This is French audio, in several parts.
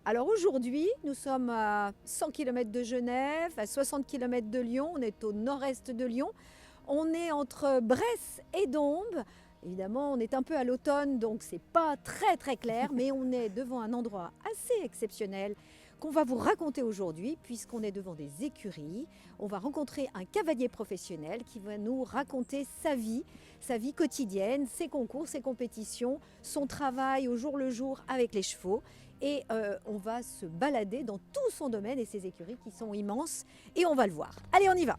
Alors aujourd'hui, nous sommes à 100 km de Genève, à 60 km de Lyon, on est au nord-est de Lyon. On est entre Bresse et Dombes. Évidemment, on est un peu à l'automne, donc c'est pas très clair, mais on est devant un endroit assez exceptionnel qu'on va vous raconter aujourd'hui, puisqu'on est devant des écuries. On va rencontrer un cavalier professionnel qui va nous raconter sa vie quotidienne, ses concours, ses compétitions, son travail au jour le jour avec les chevaux. Et on va se balader dans tout son domaine et ses écuries qui sont immenses. Et on va le voir. Allez, on y va.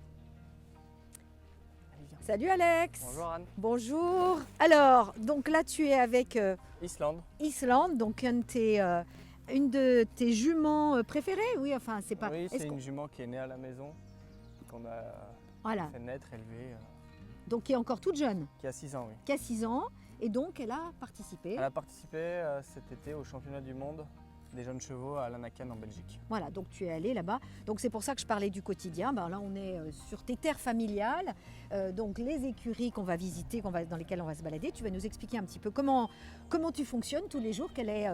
Salut Alex. Bonjour Anne. Bonjour. Alors, donc là tu es avec Islande. donc une de tes juments préférées. Oui, enfin c'est pas. Oui, est-ce c'est qu'on- une jument qui est née à la maison, qu'on a Voilà. fait naître, élever, Donc qui est encore toute jeune, qui a 6 ans, oui. qui a 6 ans. Et donc elle a participé. Elle a participé cet été au championnat du monde des jeunes chevaux à Lanaken en Belgique. Voilà, donc tu es allé là-bas. Donc c'est pour ça que je parlais du quotidien. Ben là, on est sur tes terres familiales. Donc les écuries qu'on va visiter, dans lesquelles on va se balader. Tu vas nous expliquer un petit peu comment tu fonctionnes tous les jours, quel est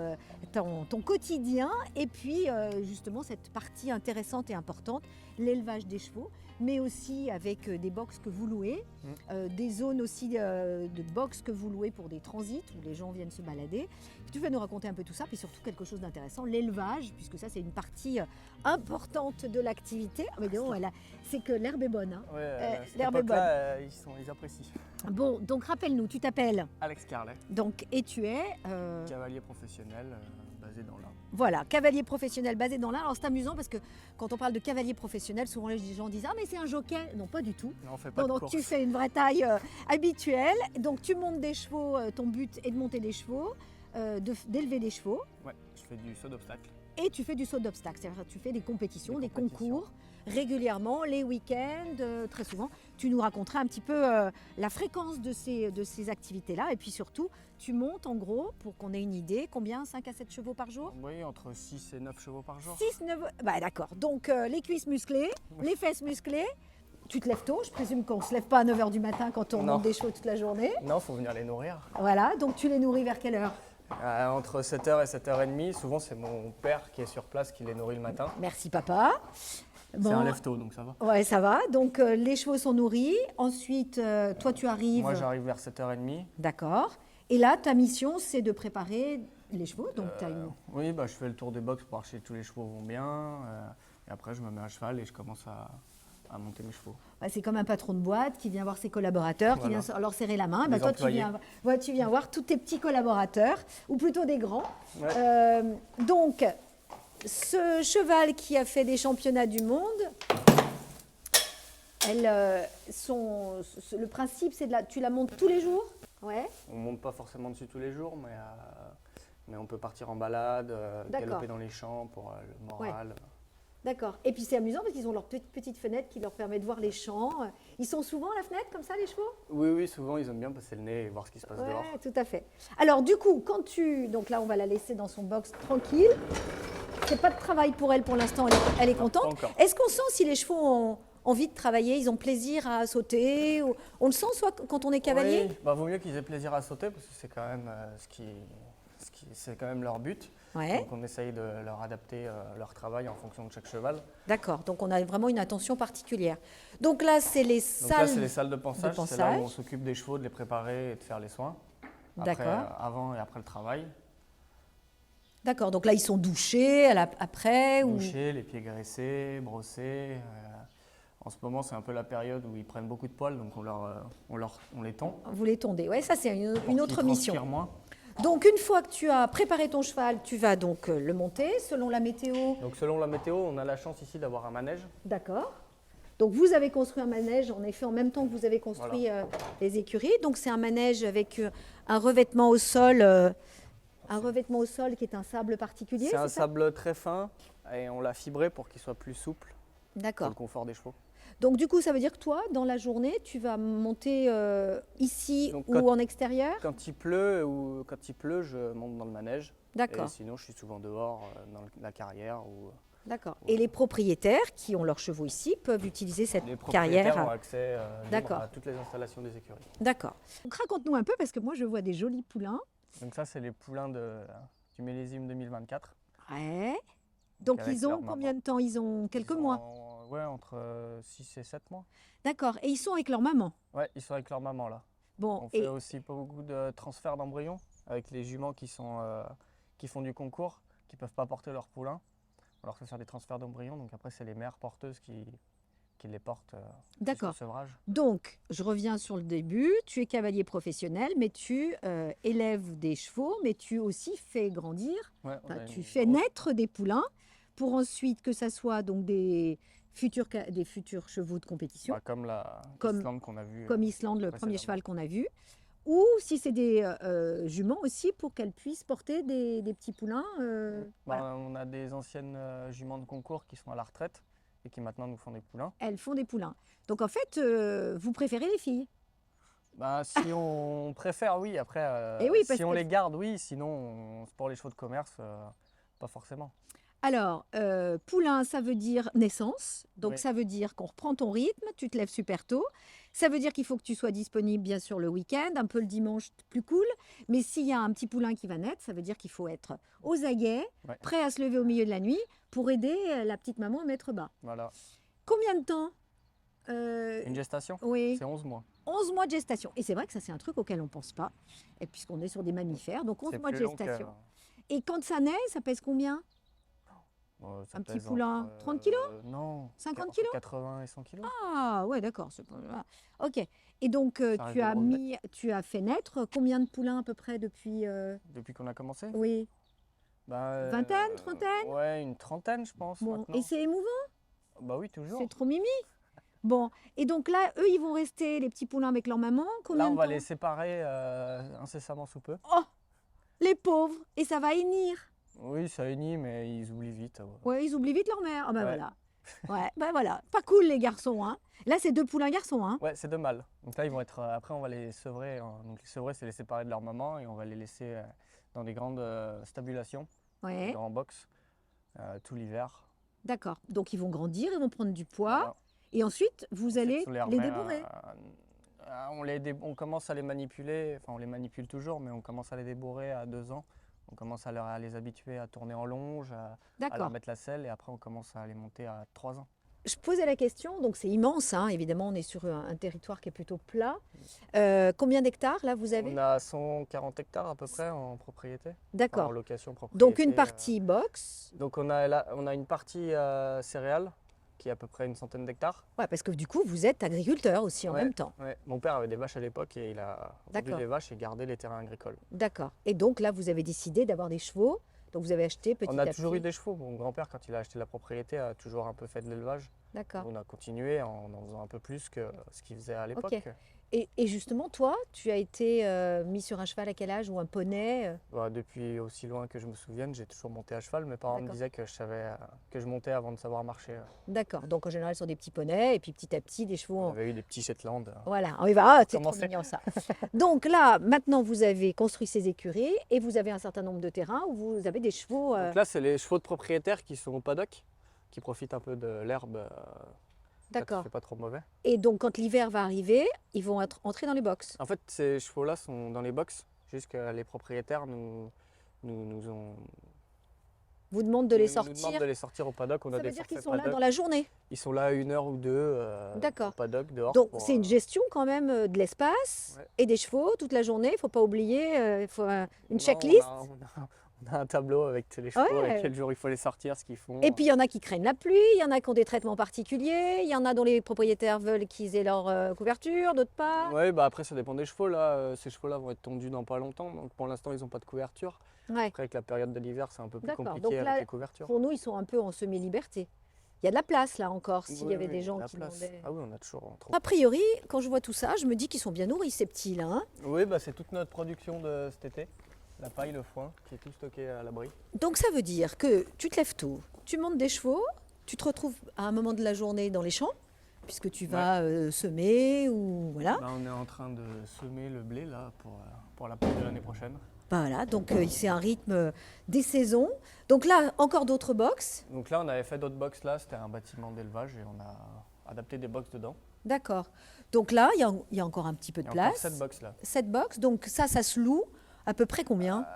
ton quotidien. Et puis justement cette partie intéressante et importante, l'élevage des chevaux, mais aussi avec des box que vous louez, des zones aussi de box que vous louez pour des transits où les gens viennent se balader. Tu vas nous raconter un peu tout ça, puis surtout quelque chose d'intéressant, l'élevage, puisque ça c'est une partie importante de l'activité. Ah, mais non, c'est que l'herbe est bonne. Hein. Ouais, l'herbe est bonne. Ils apprécient. Bon, donc rappelle-nous, tu t'appelles Alex Carlet, donc, et tu es cavalier professionnel basé dans l'Ain. voilà, cavalier professionnel basé dans l'Ain. Alors c'est amusant parce que quand on parle de cavalier professionnel, souvent les gens disent ah mais c'est un jockey. Non, pas du tout. Non, on fait pas de Donc course. tu fais une vraie taille habituelle. Donc tu montes des chevaux. Ton but est de monter des chevaux, d'élever des chevaux. Ouais, je fais du saut d'obstacle. Et tu fais du saut d'obstacle, c'est-à-dire que tu fais des compétitions, des compétitions. concours régulièrement, les week-ends, très souvent. Tu nous raconteras un petit peu la fréquence de ces activités-là. Et puis surtout, tu montes en gros, pour qu'on ait une idée, combien 5 à 7 chevaux par jour Oui, entre 6 et 9 chevaux par jour. 6, 9... Bah d'accord. Donc les cuisses musclées, les fesses musclées. Tu te lèves tôt, je présume qu'on ne se lève pas à 9 h du matin quand on Non. monte des chevaux toute la journée. Non, faut venir les nourrir. Voilà, donc tu les nourris vers quelle heure? Entre 7h et 7h30, souvent c'est mon père qui est sur place qui les nourrit le matin. Merci papa. C'est un lève-tôt, donc ça va. Ouais, ça va. Donc les chevaux sont nourris. Ensuite, toi tu arrives. Moi j'arrive vers 7h30. D'accord. Et là, ta mission, c'est de préparer les chevaux. Donc t'as une... Oui, je fais le tour des box pour voir si tous les chevaux vont bien. Et après, je me mets à cheval et je commence à monter mes chevaux. Ouais, c'est comme un patron de boîte qui vient voir ses collaborateurs, Voilà. qui vient leur serrer la main. Les Toi, employés. tu viens voir tous tes petits collaborateurs, ou plutôt des grands. Ouais. Donc, ce cheval qui a fait des championnats du monde, le principe, c'est tu la montes tous les jours. Ouais. On monte pas forcément dessus tous les jours, mais on peut partir en balade, D'accord. galoper dans les champs pour le moral. D'accord. Et puis c'est amusant parce qu'ils ont leur petite fenêtre qui leur permet de voir les champs. Ils sont souvent à la fenêtre comme ça, les chevaux? Oui, souvent ils aiment bien passer le nez et voir ce qui se passe dehors. Ouais, tout à fait. Alors du coup, donc là on va la laisser dans son box tranquille. C'est pas de travail pour elle pour l'instant, elle est contente. Pas encore. Est-ce qu'on sent si les chevaux ont envie de travailler, ils ont plaisir à sauter on le sent soit quand on est cavalier? Oui, vaut mieux qu'ils aient plaisir à sauter parce que c'est quand même c'est quand même leur but. Ouais. Donc on essaye de leur adapter leur travail en fonction de chaque cheval. D'accord, donc on a vraiment une attention particulière. Donc là, c'est les Donc là, salles. c'est les salles de pensage. de C'est là où pensage. on s'occupe des chevaux, de les préparer et de faire les soins. Après, D'accord. avant et après le travail. D'accord, donc là, ils sont douchés après ou... Doucher, les pieds graissés, brossés. En ce moment, c'est un peu la période où ils prennent beaucoup de poils, donc on les tond. Vous les tondez. Ouais, ça, c'est pour une autre qu'ils mission. transpirent moins. Donc, une fois que tu as préparé ton cheval, tu vas donc le monter selon la météo. Donc selon la météo, on a la chance ici d'avoir un manège. D'accord. Donc, vous avez construit un manège, en effet, en même temps que vous avez construit les écuries. Donc, c'est un manège avec un revêtement au sol. Un revêtement au sol qui est un sable particulier, C'est un ça sable très fin et on l'a fibré pour qu'il soit plus souple pour D'accord. le confort des chevaux. Donc, du coup, ça veut dire que toi, dans la journée, tu vas monter ici Donc, ou en extérieur? Quand il pleut, je monte dans le manège. D'accord. Et sinon, je suis souvent dehors dans la carrière. D'accord. Et les propriétaires qui ont leurs chevaux ici peuvent utiliser cette Les propriétaires carrière. ont accès libre D'accord. à toutes les installations des écuries. D'accord. Donc raconte-nous un peu parce que moi je vois des jolis poulains. Donc ça, c'est les poulains du millésime 2024. Ouais. Donc avec ils ont leur combien maman. de temps? Ils ont quelques mois. Ouais, entre 6 et 7 mois. D'accord. Et ils sont avec leur maman. Ouais, ils sont avec leur maman là. Bon, On fait et aussi beaucoup de transferts d'embryons avec les juments qui font du concours, qui ne peuvent pas porter leur poulain. On leur fait faire des transferts d'embryons, donc après c'est les mères porteuses qui les portent jusqu'au d'accord. sevrage. Donc, je reviens sur le début. Tu es cavalier professionnel, mais tu élèves des chevaux, mais tu aussi fais grandir, Ouais, on enfin, a tu une fais grosse- naître des poulains pour ensuite que ça soit donc des futurs chevaux de compétition, comme la comme, Islande qu'on a vue comme Islande, le premier précédemment. cheval qu'on a vu, ou si c'est des juments aussi pour qu'elles puissent porter des petits poulains. Voilà. On a des anciennes juments de concours qui sont à la retraite et qui maintenant nous font des poulains. Elles font des poulains. Donc en fait, vous préférez les filles. Si on préfère, oui. Après, Et oui, parce si on que les garde, oui. Sinon, pour les chevaux de commerce, pas forcément. alors, poulain, ça veut dire naissance. Donc, Oui. ça veut dire qu'on reprend ton rythme, tu te lèves super tôt. Ça veut dire qu'il faut que tu sois disponible, bien sûr, le week-end, un peu le dimanche, plus cool. Mais s'il y a un petit poulain qui va naître, ça veut dire qu'il faut être aux aguets, Ouais. prêt à se lever au milieu de la nuit pour aider la petite maman à mettre bas. Voilà. Combien de temps Euh, Une gestation, Oui, c'est 11 mois. 11 mois de gestation. Et c'est vrai que ça, c'est un truc auquel on ne pense pas, et puisqu'on est sur des mammifères. Donc, 11 C'est mois de plus long que. gestation. Et quand ça naît, ça pèse combien? Ça Un petit pèse poulain, entre, 30 kilos? Non, 50 entre kilos? 80 et 100 kilos. Ah ouais, d'accord. Ok. Et donc, Ça reste des grosses bêtes. tu as fait naître combien de poulains à peu près depuis Depuis qu'on a commencé Oui, vingtaine, trentaine? Ouais, une trentaine, je pense, Bon, et maintenant. c'est émouvant, Bah oui, c'est toujours. trop mimi. Bon, et donc là, eux, ils vont rester, les petits poulains avec leur maman, combien Là, on de va temps? les séparer incessamment sous peu. Oh, les pauvres, et ça va hennir. Oui, ça unit, mais ils oublient vite. Ouais, ils oublient vite leur mère. Ah ben Ouais. voilà. Ouais, ben voilà. Pas cool les garçons, hein. Là, c'est deux poulains garçons, hein. Ouais, c'est deux mâles. Donc là, ils vont être. Après, on va les sevrer, hein. Donc les sevrer, c'est les séparer de leur maman et on va les laisser dans des grandes stabulations, des Ouais, grands box, tout l'hiver. d'accord. Donc, ils vont grandir, ils vont prendre du poids, Voilà. et ensuite, vous Ensuite, allez on les les remet débourrer. on commence à les manipuler, enfin on les manipule toujours, mais on commence à les débourrer à 2 ans. On commence à les habituer à tourner en longe, à leur D'accord. mettre la selle et après on commence à les monter à 3 ans. Je posais la question, donc c'est immense, hein, évidemment, on est sur un territoire qui est plutôt plat. Combien d'hectares là vous avez? On a 140 hectares à peu près en propriété, en D'accord. location propriété. Donc une partie box. Donc on a une partie céréales qui est à peu près une centaine d'hectares. Ouais, parce que du coup, vous êtes agriculteur aussi en Ouais, même temps. ouais. Mon père avait des vaches à l'époque et il a vendu D'accord. les vaches et gardé les terrains agricoles. D'accord. Et donc là, vous avez décidé d'avoir des chevaux. Donc vous avez acheté petit On à a petit. toujours eu des chevaux. Mon grand-père, quand il a acheté la propriété, a toujours un peu fait de l'élevage. D'accord. On a continué en faisant un peu plus que ce qu'il faisait à l'époque. Ok. Et justement, toi, tu as été mis sur un cheval à quel âge ou un poney Depuis aussi loin que je me souvienne, j'ai toujours monté à cheval. Mes parents me D'accord. disaient que je savais que je montais avant de savoir marcher. D'accord. Donc en général, sur des petits poneys et puis petit à petit, des chevaux. On avait eu des petits Shetland. Voilà, on y va. Ah, c'est trop Commencer. mignon ça. Donc là, maintenant, vous avez construit ces écuries et vous avez un certain nombre de terrains où vous avez des chevaux. Donc là, c'est les chevaux de propriétaires qui sont au paddock, qui profitent un peu de l'herbe. Quand il D'accord. fait pas trop mauvais. Et donc, quand l'hiver va arriver, ils vont entrer dans les box. En fait, ces chevaux-là sont dans les box, juste que les propriétaires nous ont Vous demandent de les nous demandent sortir. de les sortir au paddock. On a Ça des veut dire qu'ils forfaits sont là paddock. dans la journée. Ils sont là 1 heure ou 2 D'accord. au paddock dehors. Donc, pour, c'est une gestion quand même de l'espace Ouais. et des chevaux toute la journée. Il ne faut pas oublier, il faut une Non, checklist. On a un tableau avec les chevaux, Ouais. avec quel jour il faut les sortir, ce qu'ils font. Et puis, il y en a qui craignent la pluie, il y en a qui ont des traitements particuliers, il y en a dont les propriétaires veulent qu'ils aient leur couverture, d'autres pas. Ouais, bah après ça dépend des chevaux là. Ces chevaux-là vont être tondus dans pas longtemps, donc pour l'instant ils n'ont pas de couverture. Ouais. Après avec la période de l'hiver c'est un peu plus D'accord. compliqué Donc là, avec les couvertures. Pour nous, ils sont un peu en semi-liberté. Il y a de la place là encore, s'il Oui, y avait oui, des gens la qui place. demandaient. Ah oui, on a toujours trop. A priori, quand je vois tout ça, je me dis qu'ils sont bien nourris ces petits là. Hein. Oui, bah c'est toute notre production de cet été. La paille, le foin, qui est tout stocké à l'abri. Donc ça veut dire que tu te lèves tôt, tu montes des chevaux, tu te retrouves à un moment de la journée dans les champs, puisque tu vas semer ou voilà. Là, on est en train de semer le blé là pour la pause de l'année prochaine. Voilà, donc c'est un rythme des saisons. Donc là, encore d'autres box. Donc là, on avait fait d'autres box là, c'était un bâtiment d'élevage et on a adapté des box dedans. D'accord. Donc là, il y a encore un petit peu Il de y a encore place. 7 box là. 7 box, donc ça se loue à peu près combien?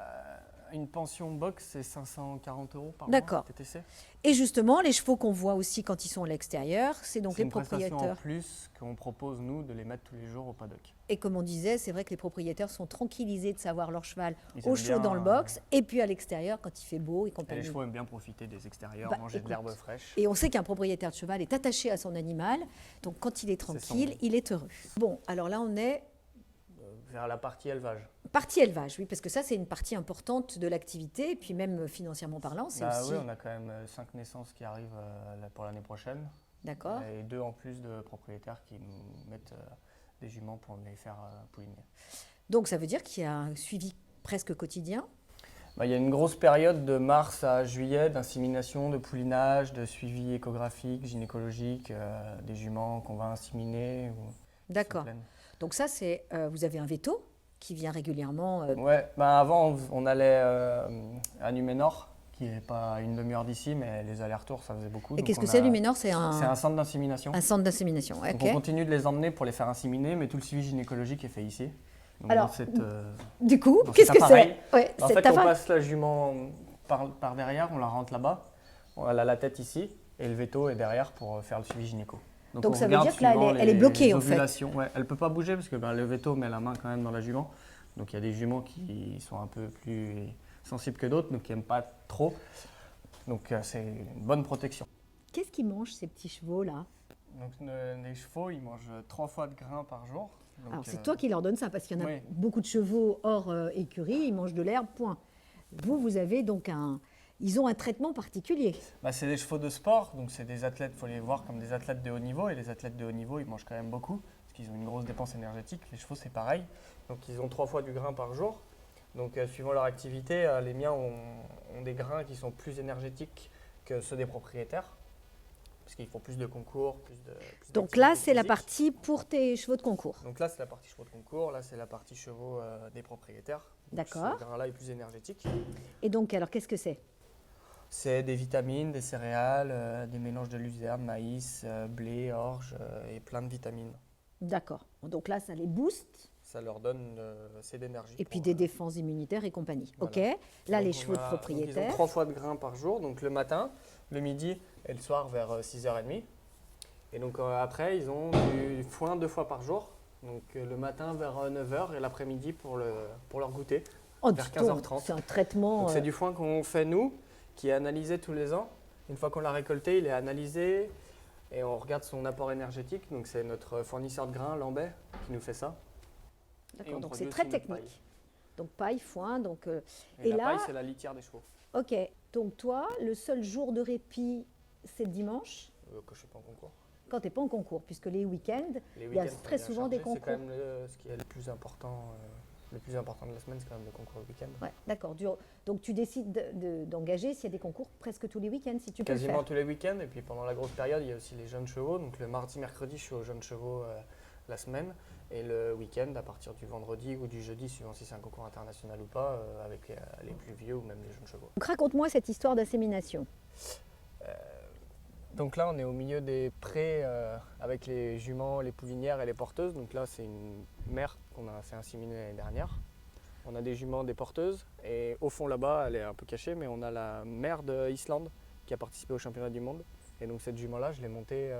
Une pension box, c'est 540 € par mois, D'accord. TTC. Et justement, les chevaux qu'on voit aussi quand ils sont à l'extérieur, c'est donc C'est les une prestation en propriétaires. plus qu'on propose, nous, de les mettre tous les jours au paddock. Et comme on disait, c'est vrai que les propriétaires sont tranquillisés de savoir leur cheval Ils au aiment chaud bien, dans le box et puis à l'extérieur quand il fait beau et Et les compagnie. chevaux aiment bien profiter des extérieurs, Bah, manger écoute, de l'herbe fraîche. Et on sait qu'un propriétaire de cheval est attaché à son animal, donc quand il est tranquille, son- il est heureux. Bon, alors là on est Vers la partie élevage. partie élevage, oui, parce que ça c'est une partie importante de l'activité, et puis même financièrement parlant, c'est Bah aussi... oui, on a quand même 5 naissances qui arrivent là, pour l'année prochaine. D'accord. Et 2 en plus de propriétaires qui nous mettent des juments pour les faire pouliner. Donc ça veut dire qu'il y a un suivi presque quotidien. Bah, il y a une grosse période de mars à juillet d'insémination, de poulinage, de suivi échographique, gynécologique, des juments qu'on va inséminer. Ou qui sont D'accord. pleines. Donc ça c'est... vous avez un veto qui vient régulièrement... Ouais, bah avant on allait à Numénor, qui n'est pas à une demi-heure d'ici, mais les allers-retours ça faisait beaucoup. Et Donc qu'est-ce que on c'est a- Luménor? C'est C'est un centre d'insémination. un centre d'insémination. Donc Ok. on continue de les emmener pour les faire inséminer, mais tout le suivi gynécologique est fait ici. Donc Alors, dans cette, Du coup, dans qu'est-ce cet que c'est? appareil, Ouais, en c'est fait ta on femme. passe la jument par derrière, on la rentre là-bas, elle a la tête ici, et le veto est derrière pour faire le suivi gynéco. Donc on ça veut regarde dire que là, suivant elle est les bloquée, en fait. ovulations. Ouais, elle ne peut pas bouger parce que le veto met la main quand même dans la jument. Donc il y a des juments qui sont un peu plus sensibles que d'autres, donc qui n'aiment pas trop. Donc c'est une bonne protection. Qu'est-ce qu'ils mangent ces petits chevaux là? Donc les chevaux, ils mangent 3 fois de grains par jour. Donc, Alors c'est toi qui leur donnes ça parce qu'il y en a oui. beaucoup de chevaux hors écurie, ils mangent de l'herbe, point. Vous avez donc ils ont un traitement particulier. Bah, c'est des chevaux de sport, donc c'est des athlètes, il faut les voir comme des athlètes de haut niveau. Et les athlètes de haut niveau, ils mangent quand même beaucoup, parce qu'ils ont une grosse dépense énergétique. Les chevaux, c'est pareil. Donc ils ont 3 fois du grain par jour. Donc suivant leur activité, les miens ont des grains qui sont plus énergétiques que ceux des propriétaires, parce qu'ils font plus de concours, plus Donc d'activité là c'est la physique. partie pour tes chevaux de concours. Donc là, c'est la partie chevaux de concours, là, c'est la partie chevaux des propriétaires. Donc, D'accord. ce grain-là est plus énergétique. Et donc alors qu'est-ce que c'est? C'est des vitamines, des céréales, des mélanges de luzerne, maïs, blé, orge et plein de vitamines. D'accord. Donc là ça les booste Ça leur donne assez d'énergie. et puis pour, des défenses immunitaires et compagnie. voilà. Ok. Là donc les on chevaux de va- donc ils ont propriétaires. 3 fois de grains par jour, donc le matin, le midi et le soir vers 6h30. Et donc après, ils ont du foin 2 fois par jour, donc le matin vers 9h et l'après-midi pour leur goûter. Oh, vers dis donc, 15h30. c'est un traitement. Donc c'est du foin qu'on fait nous, qui est analysé tous les ans. Une fois qu'on l'a récolté, il est analysé et on regarde son apport énergétique. Donc c'est notre fournisseur de grains, Lambay, qui nous fait ça. Et D'accord. on Donc produit c'est très aussi notre technique. Donc paille, foin, donc. Et, Et la là- paille, c'est la litière des chevaux, Ok. Donc toi, le seul jour de répit, c'est le dimanche, que je ne fais pas en concours. quand tu n'es pas en concours, puisque les week-ends, Les il y a week-ends sont très bien souvent des chargés. C'est quand concours. même ce qui est le plus important. Le plus important de la semaine, c'est quand même le concours le week-end. Ouais, d'accord. Donc tu décides d'engager s'il y a des concours presque tous les week-ends, si tu peux le Quasiment faire. tous les week-ends. Et puis pendant la grosse période, il y a aussi les jeunes chevaux. Donc le mardi, mercredi, je suis aux jeunes chevaux la semaine. Et le week-end, à partir du vendredi ou du jeudi, suivant si c'est un concours international ou pas, avec les plus vieux ou même les jeunes chevaux. Donc raconte-moi cette histoire d'insémination. Donc là, on est au milieu des prés avec les juments, les poulinières et les porteuses. Donc là, c'est une mère qu'on a fait inséminer l'année dernière. On a des juments, des porteuses. Et au fond là-bas, elle est un peu cachée, mais on a la mère d'Islande qui a participé au championnat du monde. Et donc cette jument-là, je l'ai montée,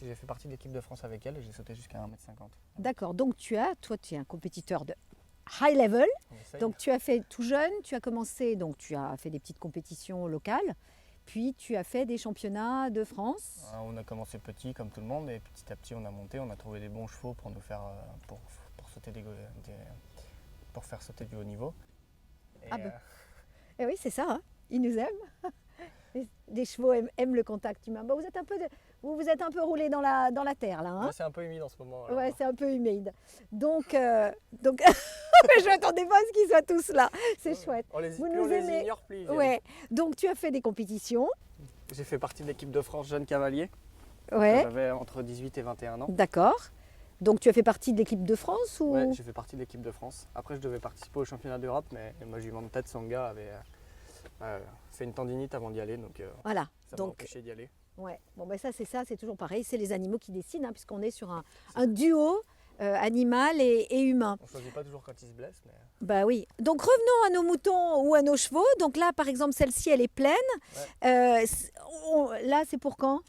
j'ai fait partie de l'équipe de France avec elle et j'ai sauté jusqu'à 1,50 m. D'accord. Donc toi tu es un compétiteur de high level. On essaye. Donc tu as fait tout jeune, tu as commencé, donc tu as fait des petites compétitions locales, puis tu as fait des championnats de France. On a commencé petit comme tout le monde et petit à petit on a monté, on a trouvé des bons chevaux pour nous faire pour sauter pour faire sauter du haut niveau. Et, Ah ben. Eh oui, c'est ça, hein. Ils nous aiment. Des chevaux aiment le contact humain. Bon, vous êtes un peu roulé dans la terre là. Hein. ouais, c'est un peu humide en ce moment. alors. Ouais, c'est un peu humide. Donc je m'attendais pas à ce qu'ils soient tous là. C'est chouette. Plus Vous on nous les aimez. ignore, plus ils viennent. Ouais. Donc tu as fait des compétitions. J'ai fait partie de l'équipe de France Jeunes Cavaliers. Ouais. J'avais entre 18 et 21 ans. D'accord. Donc tu as fait partie de l'équipe de France ou Ouais, j'ai fait partie de l'équipe de France. Après, je devais participer au championnat d'Europe, mais ma jument de tête, Sanga, avait fait une tendinite avant d'y aller, donc Voilà. ça m'a Donc empêché d'y aller. ouais. Bon ben ça, c'est toujours pareil. C'est les animaux qui décident, hein, puisqu'on est sur un duo animal et humain. On ne choisit pas toujours quand ils se blessent, mais Bah oui. Donc revenons à nos moutons ou à nos chevaux. Donc là, par exemple, celle-ci, elle est pleine. Là, c'est pour quand?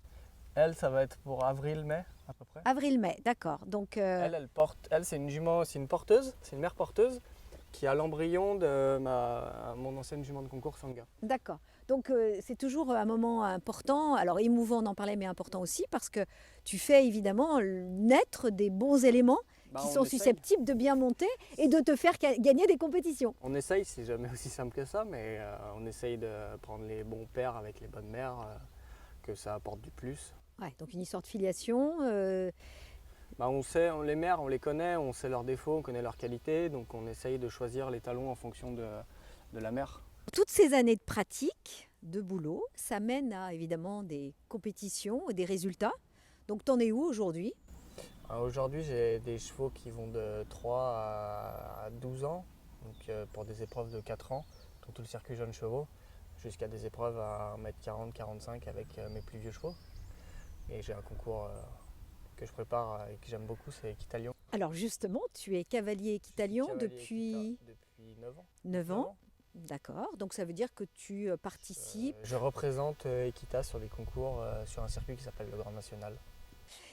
elle, ça va être pour avril-mai à peu près. Avril-mai, d'accord. Donc Elle porte, c'est une jument, c'est une porteuse, c'est une mère porteuse qui a l'embryon de mon ancienne jument de concours Sangha. d'accord. Donc c'est toujours un moment important, alors émouvant, on en parlait, mais important aussi, parce que tu fais évidemment naître des bons éléments qui On sont essaye. susceptibles de bien monter et de te faire gagner des compétitions. On essaye, c'est jamais aussi simple que ça, mais on essaye de prendre les bons pères avec les bonnes mères, que ça apporte du plus. Ouais, donc une histoire de filiation. On sait, les mères, on les connaît, on sait leurs défauts, on connaît leurs qualités, donc on essaye de choisir les talons en fonction de la mère. Toutes ces années de pratique, de boulot, ça mène à évidemment des compétitions et des résultats. Donc t'en es où aujourd'hui? Aujourd'hui, j'ai des chevaux qui vont de 3 à 12 ans, donc pour des épreuves de 4 ans, dans tout le circuit jeunes chevaux, jusqu'à des épreuves à 1m40, 45 avec mes plus vieux chevaux. Et j'ai un concours que je prépare et que j'aime beaucoup, c'est Equitalion. Alors justement, tu es cavalier équitalion depuis 9 ans. 9 ans. D'accord, donc ça veut dire que tu participes. Je représente Equita sur des concours sur un circuit qui s'appelle le Grand National.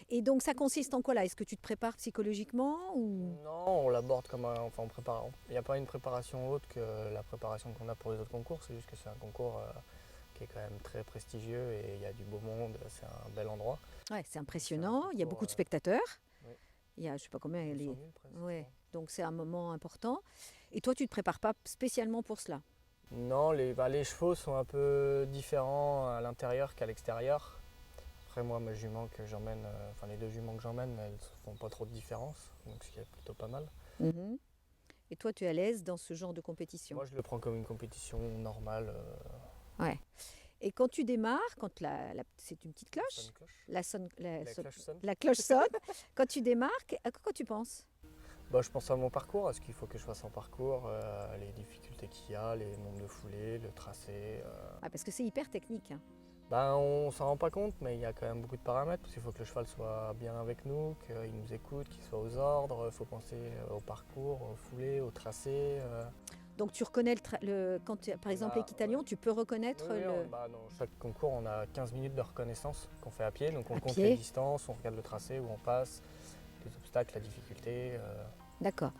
Et donc ça consiste en quoi là? Est-ce que tu te prépares psychologiquement ou... Non, on l'aborde comme un. Enfin, on prépare. Il n'y a pas une préparation autre que la préparation qu'on a pour les autres concours, c'est juste que c'est un concours qui est quand même très prestigieux et il y a du beau monde, c'est un bel endroit. Ouais, c'est impressionnant, il y a beaucoup de spectateurs. Oui. Il y a, je sais pas combien, 200 000 presque. Ouais, donc c'est un moment important. Et toi, tu ne te prépares pas spécialement pour cela? Non, les chevaux sont un peu différents à l'intérieur qu'à l'extérieur. Après, moi, mes juments que j'emmène, les 2 juments que j'emmène, elles ne font pas trop de différence, donc ce qui est plutôt pas mal. Mhm. Et toi, tu es à l'aise dans ce genre de compétition? Moi, je le prends comme une compétition normale. Ouais. Et quand tu démarres, quand c'est une petite cloche, Sonne cloche. la Cloche sonne. la cloche sonne, quand tu démarres, à quoi tu penses? Je pense à mon parcours, à ce qu'il faut que je fasse en parcours, les difficultés qu'il y a, les nombres de foulées, le tracé. Ah, parce que c'est hyper technique, hein. On s'en rend pas compte, mais il y a quand même beaucoup de paramètres, parce qu'il faut que le cheval soit bien avec nous, qu'il nous écoute, qu'il soit aux ordres, il faut penser au parcours, aux foulées, au tracé. Donc tu reconnais par exemple l'équitalion, tu peux reconnaître Oui, le... dans chaque concours, on a 15 minutes de reconnaissance qu'on fait à pied, donc on À compte pied. les distances, on regarde le tracé, où on passe, les obstacles, la difficulté. D'accord.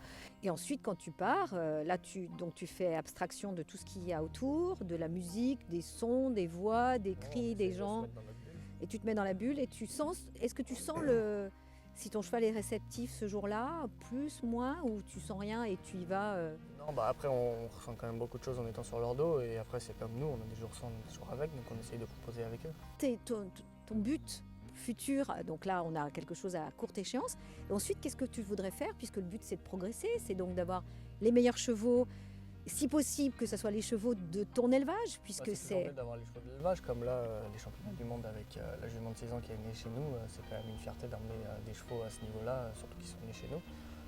Et ensuite, quand tu pars, donc tu fais abstraction de tout ce qu'il y a autour, de la musique, des sons, des voix, des cris, des gens. Et tu te mets dans la bulle et est-ce que tu sens si ton cheval est réceptif ce jour-là, plus, moins, ou tu sens rien et tu y vas Non, après on ressent quand même beaucoup de choses en étant sur leur dos, et après c'est comme nous, on a des jours sans, des jours avec, donc on essaye de composer avec eux. ton but futur, donc là on a quelque chose à courte échéance. Et ensuite, qu'est-ce que tu voudrais faire, puisque le but c'est de progresser, c'est donc d'avoir les meilleurs chevaux, si possible que ce soit les chevaux de ton élevage, puisque c'est d'avoir les chevaux de l'élevage, comme là les championnats du monde avec la jument de 6 ans qui est née chez nous, c'est quand même une fierté d'emmener des chevaux à ce niveau-là, surtout qui sont nés chez nous.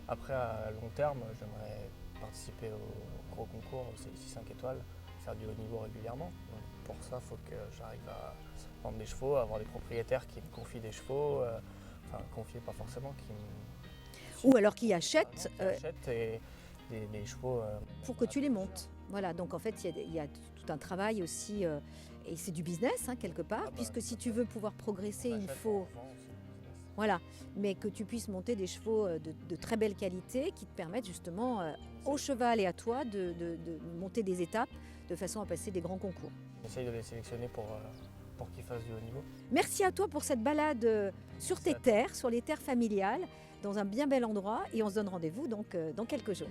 Après, à long terme, j'aimerais participer au gros concours, c'est ici 5 étoiles, faire du haut niveau régulièrement. Donc pour ça, il faut que j'arrive à vendre des chevaux, à avoir des propriétaires qui me confient des chevaux, confier pas forcément, ou alors qui achètent des chevaux pour que tu les montes. Voilà, donc en fait il y a tout un travail aussi, et c'est du business quelque part, puisque si tu veux pouvoir progresser, il faut... Voilà, mais que tu puisses monter des chevaux de très belle qualité qui te permettent justement au cheval et à toi de monter des étapes de façon à passer des grands concours. J'essaye de les sélectionner pour qu'ils fassent du haut niveau. Merci à toi pour cette balade sur tes terres, sur les terres familiales, dans un bien bel endroit, et on se donne rendez-vous donc dans quelques jours.